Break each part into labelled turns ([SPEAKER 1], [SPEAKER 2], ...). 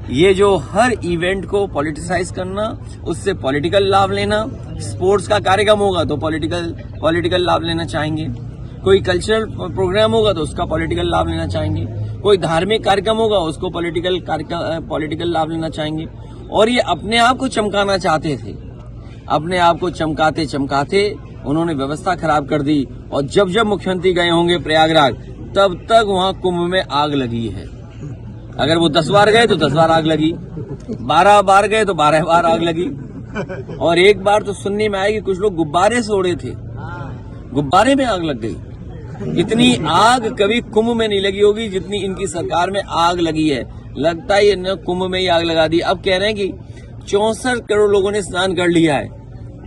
[SPEAKER 1] ये जो हर इवेंट को पॉलिटिसाइज करना, उससे पॉलिटिकल लाभ लेना, स्पोर्ट्स का कार्यक्रम होगा तो पॉलिटिकल लाभ लेना चाहेंगे, कोई कल्चरल प्रोग्राम होगा तो उसका पॉलिटिकल लाभ लेना चाहेंगे, कोई धार्मिक कार्यक्रम होगा उसको पॉलिटिकल लाभ लेना चाहेंगे। और ये अपने आप को चमकाना चाहते थे। अपने आप को चमकाते चमकाते उन्होंने व्यवस्था खराब कर दी। और जब जब मुख्यमंत्री गए होंगे प्रयागराज, तब तक वहां कुंभ में आग लगी है। अगर वो 10 बार गए तो 10 बार आग लगी, 12 बार गए तो 12 बार आग लगी। और एक बार तो सुनने में आया कि कुछ लोग गुब्बारे से उड़े थे, गुब्बारे में आग लग गई। इतनी आग कभी कुंभ में नहीं लगी होगी जितनी इनकी सरकार में आग लगी है। लगता है ये कुंभ में ही आग लगा दी। अब कह रहे हैं कि 64 करोड़ लोगों ने स्नान कर लिया है।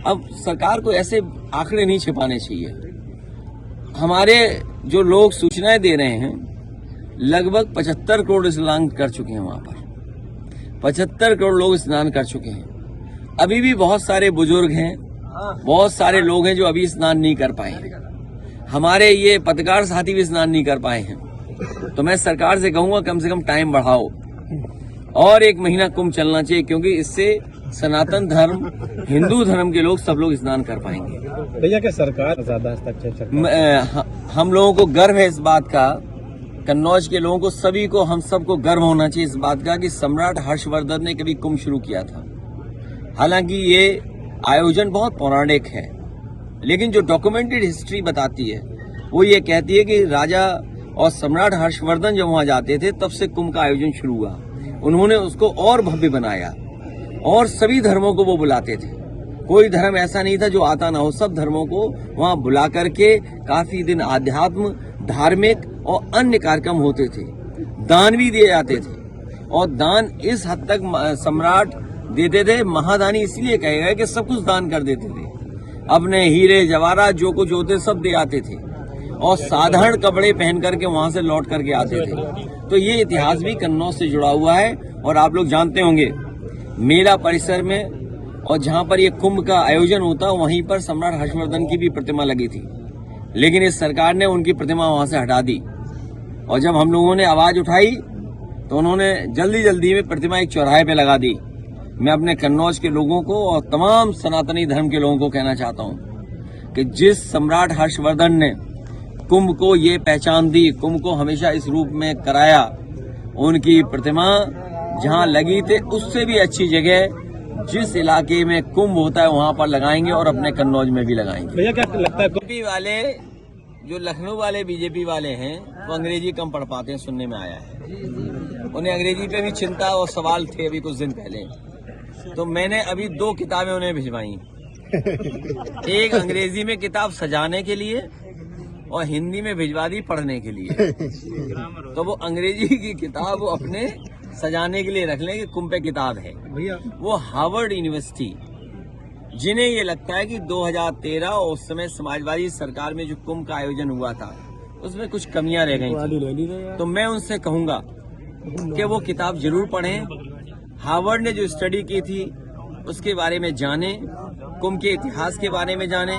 [SPEAKER 1] अब सरकार को ऐसे आंकड़े नहीं छिपाने चाहिए। हमारे जो लोग सूचनाएं दे रहे हैं, लगभग 75 करोड़ स्नान कर चुके हैं। वहां पर 75 करोड़ लोग स्नान कर चुके हैं। अभी भी बहुत सारे बुजुर्ग हैं, बहुत सारे लोग हैं जो अभी स्नान नहीं कर पाए हैं। हमारे ये पत्रकार साथी भी स्नान नहीं कर पाए हैं। तो मैं सरकार से कहूंगा कम से कम टाइम बढ़ाओ और 1 महीना कुंभ चलना चाहिए, क्योंकि इससे सनातन धर्म, हिंदू धर्म के लोग सब लोग स्नान कर पाएंगे।
[SPEAKER 2] भैया क्या सरकार ज्यादा हस्तक्षेप?
[SPEAKER 1] हम लोगों को गर्व है इस बात का, कन्नौज के लोगों को, सभी को, हम सबको गर्व होना चाहिए इस बात का कि सम्राट हर्षवर्धन ने कभी कुंभ शुरू किया था। हालांकि ये आयोजन बहुत पौराणिक है, लेकिन जो डॉक्यूमेंटेड हिस्ट्री बताती है वो ये कहती है कि राजा और सम्राट हर्षवर्धन जब वहां जाते थे तब से कुंभ का आयोजन शुरू हुआ। उन्होंने उसको और भव्य बनाया और सभी धर्मों को वो बुलाते थे। कोई धर्म ऐसा नहीं था जो आता ना हो। सब धर्मों को वहां बुला करके काफी दिन आध्यात्म, धार्मिक और अन्य कार्यक्रम होते थे। दान भी दिए जाते थे और दान इस हद तक सम्राट देते थे, महादानी इसलिए कहे गए कि सब कुछ दान कर देते थे। अपने हीरे जवाहरात जो कुछ होते सब दे आते थे और साधारण कपड़े पहन करके वहां से लौट करके आते थे। तो ये इतिहास भी कन्नौज से जुड़ा हुआ है। और आप लोग जानते होंगे मेला परिसर में और जहां पर ये कुंभ का आयोजन होता वहीं पर सम्राट हर्षवर्धन की भी प्रतिमा लगी थी, लेकिन इस सरकार ने उनकी प्रतिमा वहां से हटा दी। और जब हम लोगों ने आवाज उठाई तो उन्होंने जल्दी में प्रतिमा एक चौराहे पे लगा दी। मैं अपने कन्नौज के लोगों को और तमाम सनातनी धर्म के लोगों को कहना चाहता हूं कि जिस सम्राट हर्षवर्धन ने कुंभ को ये पहचान दी, कुंभ को हमेशा इस रूप में कराया, उनकी प्रतिमा जहां लगी थे उससे भी अच्छी जगह जिस इलाके में कुंभ होता है वहां पर लगाएंगे और अपने कन्नौज में भी लगाएंगे।
[SPEAKER 2] भैया क्या लगता है
[SPEAKER 1] बीजेपी वाले, जो लखनऊ वाले बीजेपी वाले हैं, वो अंग्रेजी कम पढ़ पाते हैं, सुनने में आया है। उन्हें अंग्रेजी पे भी चिंता और सवाल थे अभी कुछ दिन पहले। तो मैंने अभी 2 किताबें उन्हें भिजवाई। एक अंग्रेजी में किताब सजाने के लिए और हिंदी में भिजवा दी पढ़ने के लिए। तो वो अंग्रेजी की किताब वो अपने सजाने के लिए रख लें कि कुंभ पे किताब है। वो हार्वर्ड यूनिवर्सिटी, जिन्हें ये लगता है कि 2013 उस समय समाजवादी सरकार में जो कुंभ का आयोजन हुआ था उसमें कुछ कमियां रह गई थी, तो मैं उनसे कहूंगा कि वो किताब जरूर पढ़ें। हार्वर्ड ने जो स्टडी की थी उसके बारे में जाने, कुंभ के इतिहास के बारे में जाने,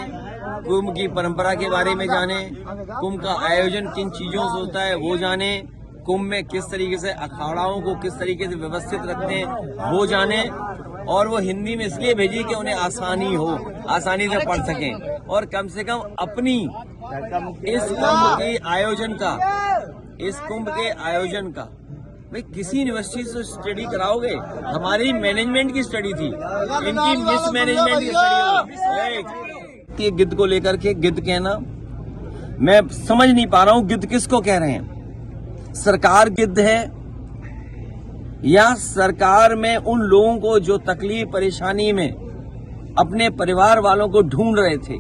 [SPEAKER 1] कुंभ की परंपरा के बारे में जाने, कुंभ का आयोजन किन चीजों से होता है वो जाने, कुंभ में किस तरीके से अखाड़ाओं को किस तरीके से व्यवस्थित रखते हैं वो जाने। और वो हिंदी में इसलिए भेजी कि उन्हें आसानी हो, आसानी से पढ़ सकें और कम से कम अपनी इस कुंभ के आयोजन का भाई किसी यूनिवर्सिटी से स्टडी कराओगे। हमारी मैनेजमेंट की स्टडी थी, इनकी मिसमैनेजमेंट की स्टडी। ये गिद्ध को लेकर के गिद्ध कहना, मैं समझ नहीं पा रहा हूं गिद्ध किसको कह रहे हैं। सरकार गिद्ध है या सरकार में उन लोगों को जो तकलीफ परेशानी में अपने परिवार वालों को ढूंढ रहे थे।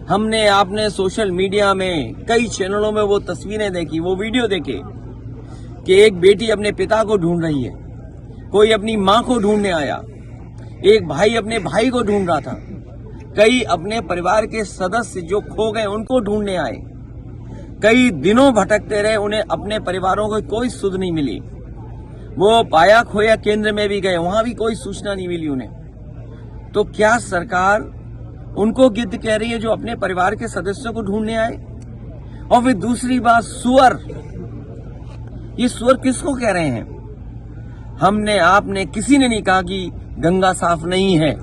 [SPEAKER 1] हमने आपने सोशल मीडिया में कई चैनलों में वो तस्वीरें देखी, वो वीडियो देखे कि एक बेटी अपने पिता को ढूंढ रही है, कोई अपनी मां को ढूंढने आया, एक भाई अपने भाई को ढूंढ रहा था, कई अपने परिवार के सदस्य जो खो गए उनको ढूंढने आए। कई दिनों भटकते रहे, उन्हें अपने परिवारों को कोई सुध नहीं मिली। वो पाया खोया केंद्र में भी गए, वहां भी कोई सूचना नहीं मिली उन्हें। तो क्या सरकार उनको गिद्ध कह रही है जो अपने परिवार के सदस्यों को ढूंढने आए? और फिर दूसरी बात, सुअर, ये सुअर किसको कह रहे हैं? हमने आपने किसी ने नहीं कहा कि गंगा साफ नहीं है।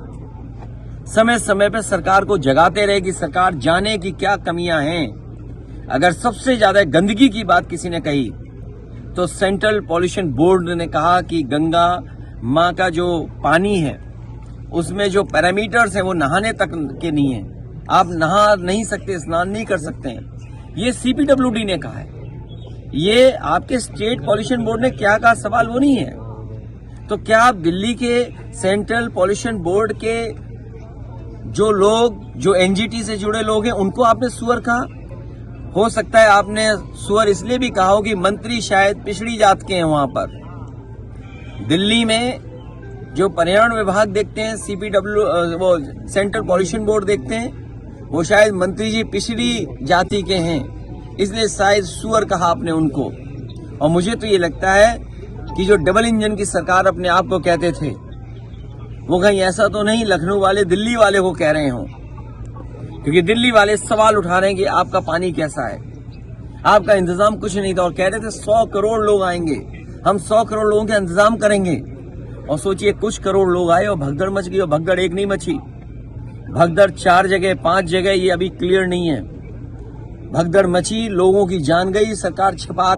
[SPEAKER 1] समय समय पर सरकार को जगाते रहे कि सरकार जाने की क्या कमियां हैं। अगर सबसे ज्यादा गंदगी की बात किसी ने कही तो सेंट्रल पॉल्यूशन बोर्ड ने कहा कि गंगा माँ का जो पानी है उसमें जो पैरामीटर्स हैं वो नहाने तक के नहीं है। आप नहा नहीं सकते, स्नान नहीं कर सकते हैं। ये सीपीडब्ल्यूडी ने कहा है। ये आपके स्टेट पॉल्यूशन बोर्ड ने क्या कहा, सवाल वो नहीं है। तो क्या आप दिल्ली के सेंट्रल पॉल्यूशन बोर्ड के जो लोग, जो एनजीटी से जुड़े लोग हैं, उनको आपने सुअर कहा? हो सकता है आपने सुअर इसलिए भी कहा हो कि मंत्री शायद पिछड़ी जात के हैं। वहां पर दिल्ली में जो पर्यावरण विभाग देखते हैं, वो सेंट्रल पॉल्यूशन बोर्ड देखते हैं, वो शायद मंत्री जी पिछड़ी जाति के हैं, इसलिए शायद सुअर कहा आपने उनको। और मुझे तो ये लगता है कि जो डबल इंजन की सरकार अपने आप को कहते थे, वो कहीं ऐसा तो नहीं लखनऊ वाले दिल्ली वाले को कह रहे हों, क्योंकि दिल्ली वाले सवाल उठा रहे हैं कि आपका पानी कैसा है, आपका इंतजाम कुछ नहीं था। और कह रहे थे 100 करोड़ लोग आएंगे, हम 100 करोड़ लोगों के इंतजाम करेंगे। और सोचिए कुछ करोड़ लोग आए और भगदड़ मच गई। और भगदड़ एक नहीं मची, भगदड़ 4 जगह 5 जगह, ये अभी क्लियर नहीं है। भगदड़ मची, लोगों की जान गई, सरकार छिपा